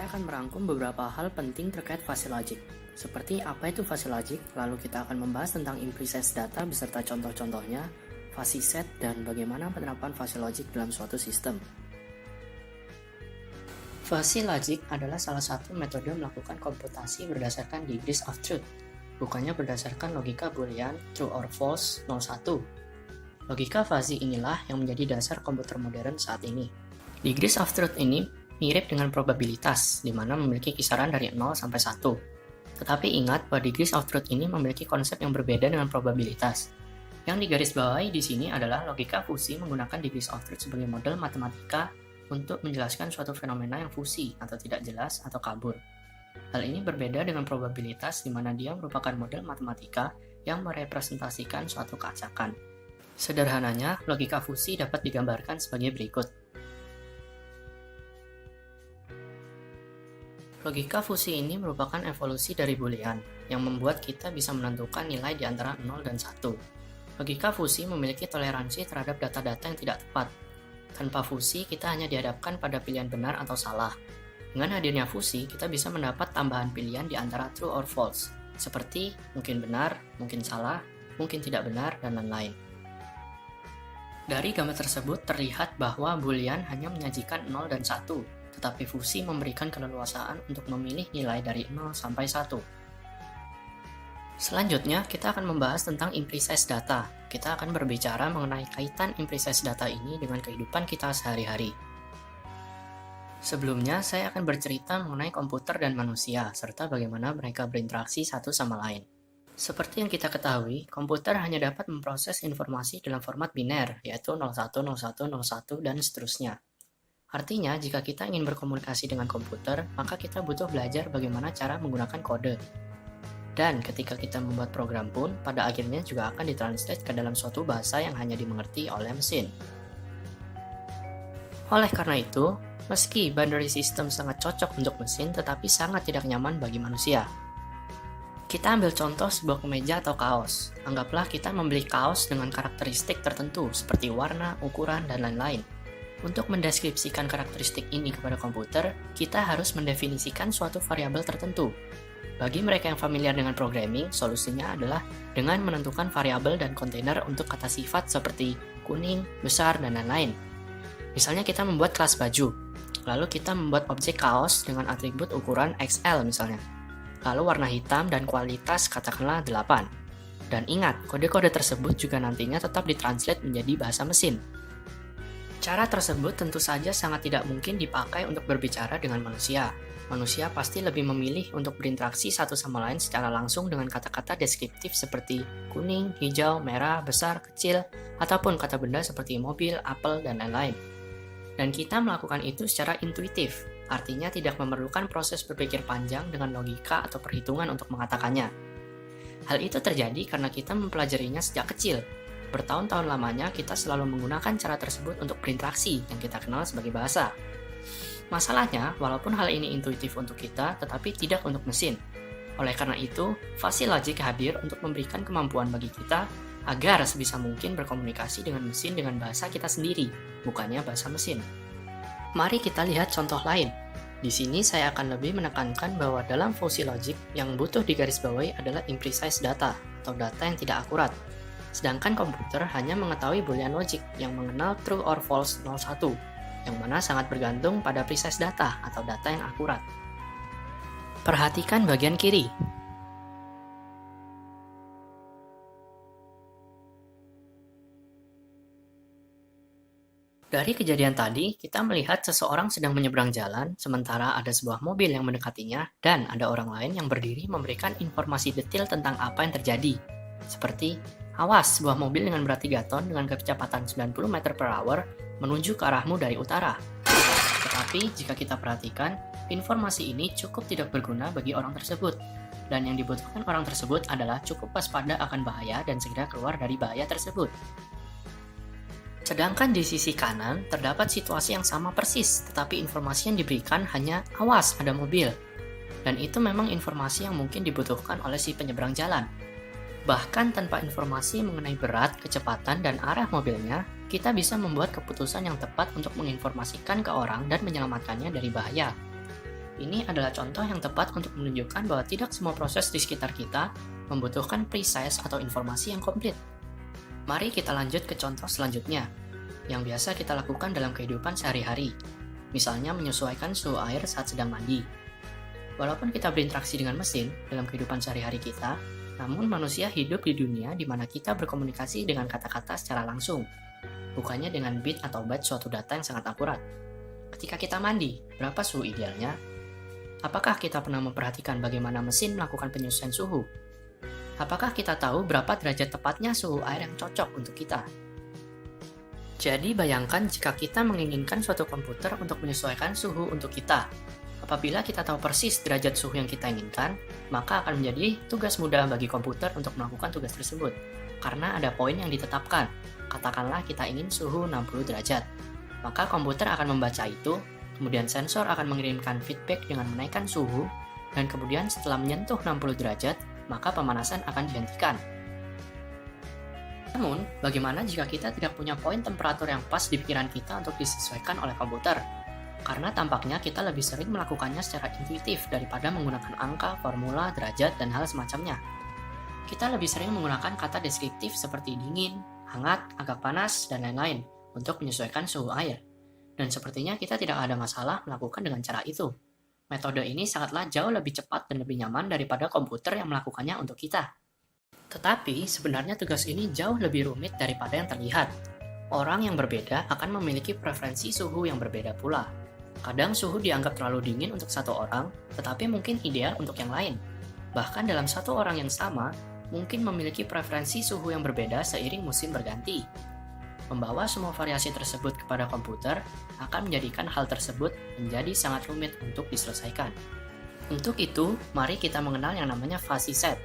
saya akan merangkum beberapa hal penting terkait fuzzy logic. Seperti apa itu fuzzy logic, lalu kita akan membahas tentang imprecise data beserta contoh-contohnya, fuzzy set, dan bagaimana penerapan fuzzy logic dalam suatu sistem. Fuzzy logic adalah salah satu metode melakukan komputasi berdasarkan degrees of truth, bukannya berdasarkan logika boolean true or false 01. Logika fuzzy inilah yang menjadi dasar komputer modern saat ini. Degrees of truth ini mirip dengan probabilitas, di mana memiliki kisaran dari 0 sampai 1. Tetapi ingat bahwa degrees of truth ini memiliki konsep yang berbeda dengan probabilitas. Yang digarisbawahi di sini adalah logika fusi menggunakan degrees of truth sebagai model matematika untuk menjelaskan suatu fenomena yang fusi atau tidak jelas atau kabur. Hal ini berbeda dengan probabilitas di mana dia merupakan model matematika yang merepresentasikan suatu keacakan. Sederhananya, logika fusi dapat digambarkan sebagai berikut. Logika fusi ini merupakan evolusi dari boolean, yang membuat kita bisa menentukan nilai di antara 0 dan 1. Logika fusi memiliki toleransi terhadap data-data yang tidak tepat. Tanpa fusi, kita hanya dihadapkan pada pilihan benar atau salah. Dengan hadirnya fusi, kita bisa mendapat tambahan pilihan di antara true or false, seperti mungkin benar, mungkin salah, mungkin tidak benar, dan lain-lain. Dari gambar tersebut terlihat bahwa boolean hanya menyajikan 0 dan 1, tetapi fusi memberikan keleluasaan untuk memilih nilai dari 0 sampai 1. Selanjutnya, kita akan membahas tentang imprecise data. Kita akan berbicara mengenai kaitan imprecise data ini dengan kehidupan kita sehari-hari. Sebelumnya, saya akan bercerita mengenai komputer dan manusia, serta bagaimana mereka berinteraksi satu sama lain. Seperti yang kita ketahui, komputer hanya dapat memproses informasi dalam format biner, yaitu 01, 01, 01, dan seterusnya. Artinya, jika kita ingin berkomunikasi dengan komputer, maka kita butuh belajar bagaimana cara menggunakan kode. Dan ketika kita membuat program pun, pada akhirnya juga akan ditranslate ke dalam suatu bahasa yang hanya dimengerti oleh mesin. Oleh karena itu, meski binary system sangat cocok untuk mesin, tetapi sangat tidak nyaman bagi manusia. Kita ambil contoh sebuah kemeja atau kaos. Anggaplah kita membeli kaos dengan karakteristik tertentu, seperti warna, ukuran, dan lain-lain. Untuk mendeskripsikan karakteristik ini kepada komputer, kita harus mendefinisikan suatu variabel tertentu. Bagi mereka yang familiar dengan programming, solusinya adalah dengan menentukan variabel dan kontainer untuk kata sifat seperti kuning, besar, dan lain-lain. Misalnya kita membuat kelas baju, lalu kita membuat objek kaos dengan atribut ukuran XL misalnya. Lalu warna hitam dan kualitas katakanlah 8. Dan ingat, kode-kode tersebut juga nantinya tetap ditranslate menjadi bahasa mesin. Cara tersebut tentu saja sangat tidak mungkin dipakai untuk berbicara dengan manusia. Manusia pasti lebih memilih untuk berinteraksi satu sama lain secara langsung dengan kata-kata deskriptif seperti kuning, hijau, merah, besar, kecil, ataupun kata benda seperti mobil, apel, dan lain-lain. Dan kita melakukan itu secara intuitif, artinya tidak memerlukan proses berpikir panjang dengan logika atau perhitungan untuk mengatakannya. Hal itu terjadi karena kita mempelajarinya sejak kecil. Bertahun-tahun lamanya kita selalu menggunakan cara tersebut untuk berinteraksi yang kita kenal sebagai bahasa. Masalahnya, walaupun hal ini intuitif untuk kita, tetapi tidak untuk mesin. Oleh karena itu, fuzzy logic hadir untuk memberikan kemampuan bagi kita agar sebisa mungkin berkomunikasi dengan mesin dengan bahasa kita sendiri, bukannya bahasa mesin. Mari kita lihat contoh lain. Di sini saya akan lebih menekankan bahwa dalam fuzzy logic yang butuh digarisbawahi adalah imprecise data atau data yang tidak akurat. Sedangkan komputer hanya mengetahui boolean logic yang mengenal true or false 01, yang mana sangat bergantung pada precise data atau data yang akurat. Perhatikan bagian kiri. Dari kejadian tadi, kita melihat seseorang sedang menyeberang jalan, sementara ada sebuah mobil yang mendekatinya, dan ada orang lain yang berdiri memberikan informasi detail tentang apa yang terjadi. Seperti, awas, sebuah mobil dengan berat 3 ton dengan kecepatan 90 meter per hour menuju ke arahmu dari utara. Tetapi, jika kita perhatikan, informasi ini cukup tidak berguna bagi orang tersebut. Dan yang dibutuhkan orang tersebut adalah cukup waspada akan bahaya dan segera keluar dari bahaya tersebut. Sedangkan di sisi kanan, terdapat situasi yang sama persis, tetapi informasi yang diberikan hanya, awas, ada mobil. Dan itu memang informasi yang mungkin dibutuhkan oleh si penyeberang jalan. Bahkan tanpa informasi mengenai berat, kecepatan, dan arah mobilnya, kita bisa membuat keputusan yang tepat untuk menginformasikan ke orang dan menyelamatkannya dari bahaya. Ini adalah contoh yang tepat untuk menunjukkan bahwa tidak semua proses di sekitar kita membutuhkan precise atau informasi yang komplit. Mari kita lanjut ke contoh selanjutnya, yang biasa kita lakukan dalam kehidupan sehari-hari. Misalnya menyesuaikan suhu air saat sedang mandi. Walaupun kita berinteraksi dengan mesin dalam kehidupan sehari-hari kita, namun manusia hidup di dunia di mana kita berkomunikasi dengan kata-kata secara langsung, bukannya dengan bit atau byte suatu data yang sangat akurat. Ketika kita mandi, berapa suhu idealnya? Apakah kita pernah memperhatikan bagaimana mesin melakukan penyesuaian suhu? Apakah kita tahu berapa derajat tepatnya suhu air yang cocok untuk kita? Jadi bayangkan jika kita menginginkan suatu komputer untuk menyesuaikan suhu untuk kita. Apabila kita tahu persis derajat suhu yang kita inginkan, maka akan menjadi tugas mudah bagi komputer untuk melakukan tugas tersebut. Karena ada poin yang ditetapkan. Katakanlah kita ingin suhu 60 derajat. Maka komputer akan membaca itu, kemudian sensor akan mengirimkan feedback dengan menaikkan suhu, dan kemudian setelah menyentuh 60 derajat, maka pemanasan akan dihentikan. Namun, bagaimana jika kita tidak punya poin temperatur yang pas di pikiran kita untuk disesuaikan oleh komputer? Karena tampaknya kita lebih sering melakukannya secara intuitif daripada menggunakan angka, formula, derajat, dan hal semacamnya. Kita lebih sering menggunakan kata deskriptif seperti dingin, hangat, agak panas, dan lain-lain untuk menyesuaikan suhu air. Dan sepertinya kita tidak ada masalah melakukan dengan cara itu. Metode ini sangatlah jauh lebih cepat dan lebih nyaman daripada komputer yang melakukannya untuk kita. Tetapi, sebenarnya tugas ini jauh lebih rumit daripada yang terlihat. Orang yang berbeda akan memiliki preferensi suhu yang berbeda pula. Kadang suhu dianggap terlalu dingin untuk satu orang, tetapi mungkin ideal untuk yang lain. Bahkan dalam satu orang yang sama, mungkin memiliki preferensi suhu yang berbeda seiring musim berganti. Membawa semua variasi tersebut kepada komputer akan menjadikan hal tersebut menjadi sangat rumit untuk diselesaikan. Untuk itu, mari kita mengenal yang namanya fuzzy set.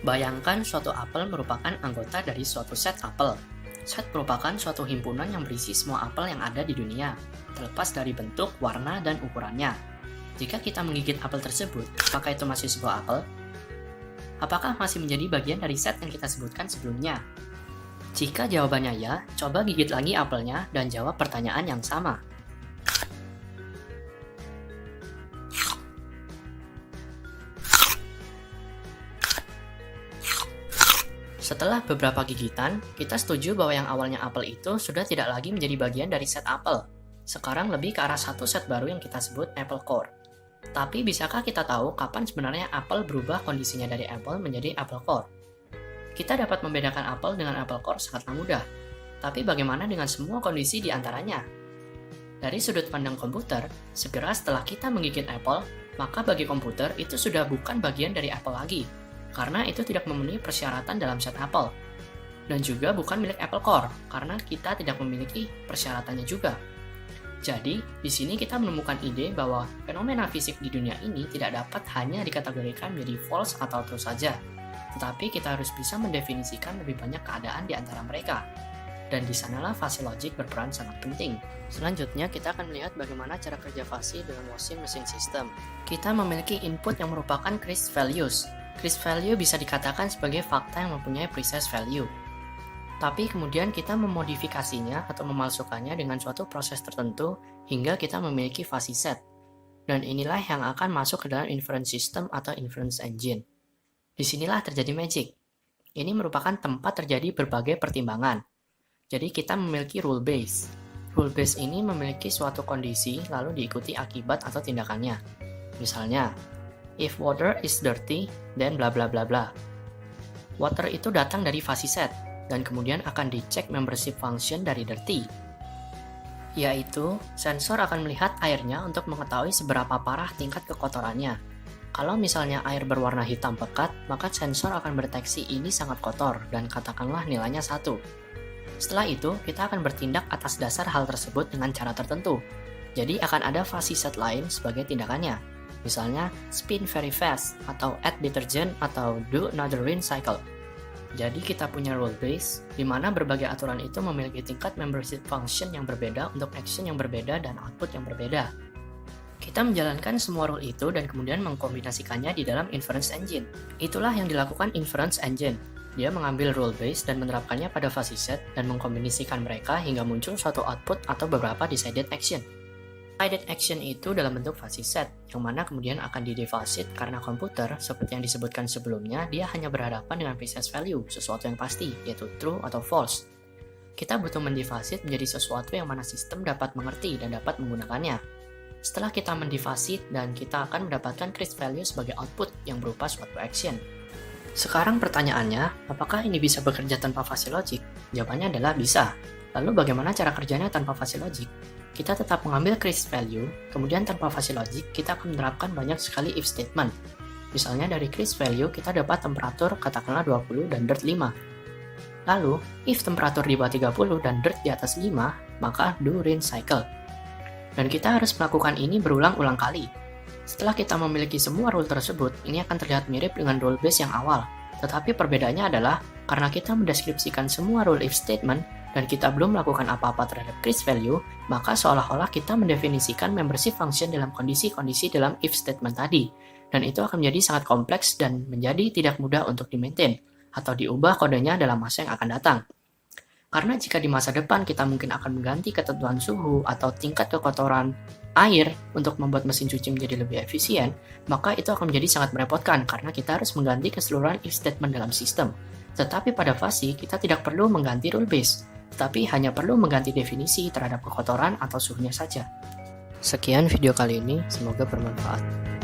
Bayangkan suatu apel merupakan anggota dari suatu set apel. Set merupakan suatu himpunan yang berisi semua apel yang ada di dunia, terlepas dari bentuk, warna, dan ukurannya. Jika kita menggigit apel tersebut, apakah itu masih sebuah apel? Apakah masih menjadi bagian dari set yang kita sebutkan sebelumnya? Jika jawabannya ya, coba gigit lagi apelnya dan jawab pertanyaan yang sama. Setelah beberapa gigitan, kita setuju bahwa yang awalnya apel itu sudah tidak lagi menjadi bagian dari set apel. Sekarang lebih ke arah satu set baru yang kita sebut apple core. Tapi bisakah kita tahu kapan sebenarnya apel berubah kondisinya dari apple menjadi apple core? Kita dapat membedakan apel dengan apple core sangatlah mudah. Tapi bagaimana dengan semua kondisi di antaranya? Dari sudut pandang komputer, segera setelah kita menggigit apel, maka bagi komputer itu sudah bukan bagian dari apel lagi, karena itu tidak memenuhi persyaratan dalam set apel. Dan juga bukan milik apple core, karena kita tidak memiliki persyaratannya juga. Jadi, di sini kita menemukan ide bahwa fenomena fisik di dunia ini tidak dapat hanya dikategorikan menjadi false atau true saja, tetapi kita harus bisa mendefinisikan lebih banyak keadaan di antara mereka. Dan di sanalah fuzzy logic berperan sangat penting. Selanjutnya, kita akan melihat bagaimana cara kerja fuzzy dalam machine system. Kita memiliki input yang merupakan crisp values. Crisp value bisa dikatakan sebagai fakta yang mempunyai precise value. Tapi kemudian kita memodifikasinya atau memalsukannya dengan suatu proses tertentu hingga kita memiliki fuzzy set. Dan inilah yang akan masuk ke dalam inference system atau inference engine. Disinilah terjadi magic. Ini merupakan tempat terjadi berbagai pertimbangan. Jadi kita memiliki rule base. Rule base ini memiliki suatu kondisi lalu diikuti akibat atau tindakannya. Misalnya, if water is dirty, then bla bla bla bla. Water itu datang dari fuzzy set, dan kemudian akan dicek membership function dari dirty. Yaitu, sensor akan melihat airnya untuk mengetahui seberapa parah tingkat kekotorannya. Kalau misalnya air berwarna hitam pekat, maka sensor akan mendeteksi ini sangat kotor, dan katakanlah nilainya 1. Setelah itu, kita akan bertindak atas dasar hal tersebut dengan cara tertentu. Jadi akan ada fuzzy set lain sebagai tindakannya. Misalnya, spin very fast, atau add detergent, atau do another rinse cycle. Jadi kita punya rule base, di mana berbagai aturan itu memiliki tingkat membership function yang berbeda untuk action yang berbeda dan output yang berbeda. Kita menjalankan semua rule itu dan kemudian mengkombinasikannya di dalam inference engine. Itulah yang dilakukan inference engine. Dia mengambil rule base dan menerapkannya pada fuzzy set dan mengkombinasikan mereka hingga muncul suatu output atau beberapa decided action. Decided action itu dalam bentuk fuzzy set, yang mana kemudian akan didefasit karena komputer, seperti yang disebutkan sebelumnya, dia hanya berhadapan dengan precise value, sesuatu yang pasti, yaitu true atau false. Kita butuh mendefasit menjadi sesuatu yang mana sistem dapat mengerti dan dapat menggunakannya. Setelah kita mendefasit, dan kita akan mendapatkan crisp value sebagai output yang berupa suatu action. Sekarang pertanyaannya, apakah ini bisa bekerja tanpa fuzzy logic? Jawabannya adalah bisa. Lalu bagaimana cara kerjanya tanpa fuzzy logic? Kita tetap mengambil crisp value, kemudian tanpa fuzzy logic, kita akan menerapkan banyak sekali if statement. Misalnya dari crisp value, kita dapat temperatur katakanlah 20 dan dirt 5. Lalu, if temperatur di bawah 30 dan dirt di atas 5, maka do rinse cycle. Dan kita harus melakukan ini berulang-ulang kali. Setelah kita memiliki semua rule tersebut, ini akan terlihat mirip dengan rule base yang awal. Tetapi perbedaannya adalah, karena kita mendeskripsikan semua rule if statement, dan kita belum melakukan apa-apa terhadap crisp value, maka seolah-olah kita mendefinisikan membership function dalam kondisi-kondisi dalam if statement tadi. Dan itu akan menjadi sangat kompleks dan menjadi tidak mudah untuk di-maintain, atau diubah kodenya dalam masa yang akan datang. Karena jika di masa depan kita mungkin akan mengganti ketentuan suhu atau tingkat kekotoran air untuk membuat mesin cuci menjadi lebih efisien, maka itu akan menjadi sangat merepotkan karena kita harus mengganti keseluruhan if statement dalam sistem. Tetapi pada fuzzy, kita tidak perlu mengganti rule base, tetapi hanya perlu mengganti definisi terhadap kekotoran atau suhunya saja. Sekian video kali ini, semoga bermanfaat.